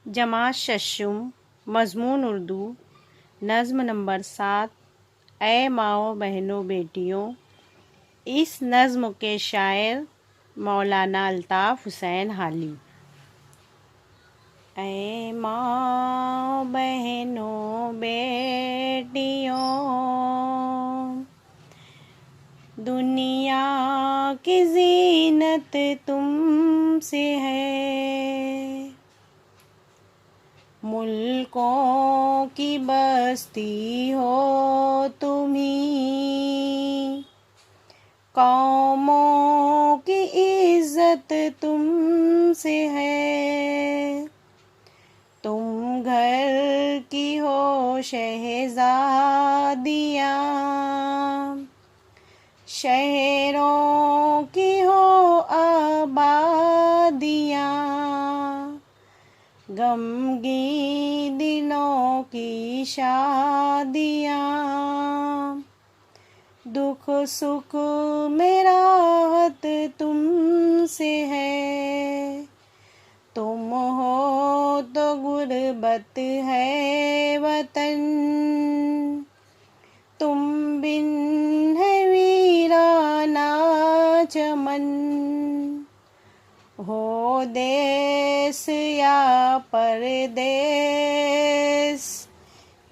जमात शशुम मज़मून उर्दू नज़्म नंबर 7 ऐ माओ बहनों बेटियों। इस नज़्म के शायर मौलाना अल्ताफ़ हुसैन हाली। ऐ माओ बहनों बेटियों, दुनिया की ज़ीनत तुमसे है। मुल्कों की बस्ती हो तुम्ही, कौमों की इज्जत तुमसे है। तुम घर की हो शहज़ादियाँ, शहरों की हो आबादियाँ। गमगीन दिनों की शादियाँ, दुख सुख में राहत तुमसे है। तुम हो तो गुर्बत है वतन, तुम बिन है वीराना चमन। हो देश या परदेस,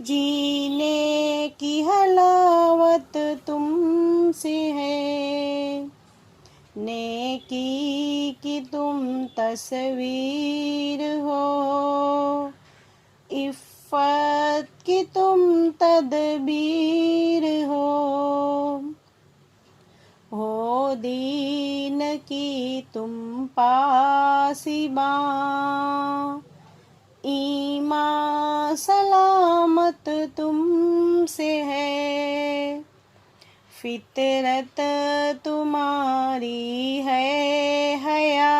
जीने की हलावत तुमसे है। नेकी की तुम तस्वीर हो, इफ़्फ़त की तुम तदबीर हो दीन की तुम पासिबां। ईमान सलामत तुमसे है। फितरत तुम्हारी है हया,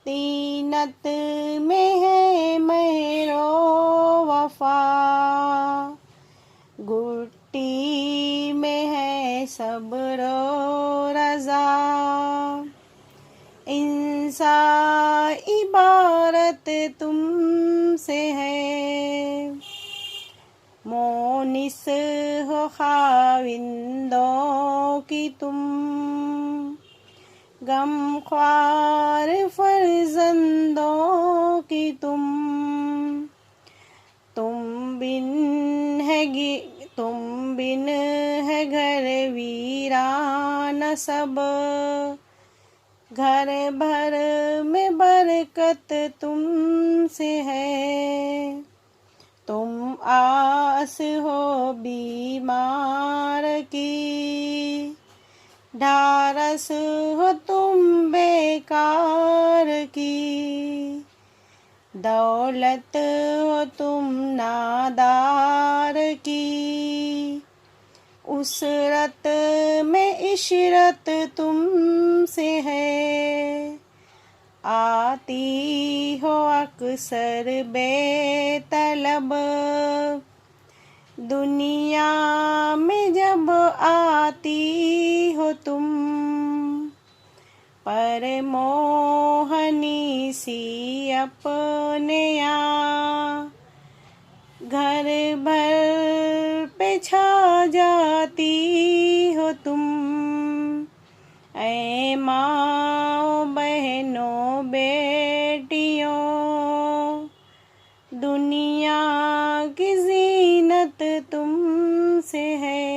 तीनत में है महरो वफा। गुट्टी में है सब्रो रज़ा, इंसा इबारत तुमसे है। मोनिस हो खाविंदों की तुम, गमख्वार फर्जंदों की तुम। तुम बिन है घर वीरान सब, घर भर में बरकत तुमसे है। तुम आस हो बीमार की, ढारस हो तुम बेकार की। दौलत हो तुम नादार की, उसरत में इशरत तुमसे है। आती हो अक्सर बेतलब, दुनिया में जब आती हो तुम। पर मोहनी सी अपने यहाँ, घर भर पे छा जाती हो तुम। ऐ माओ बहनों बेटियों, दुनिया की ज़ीनत तुमसे है।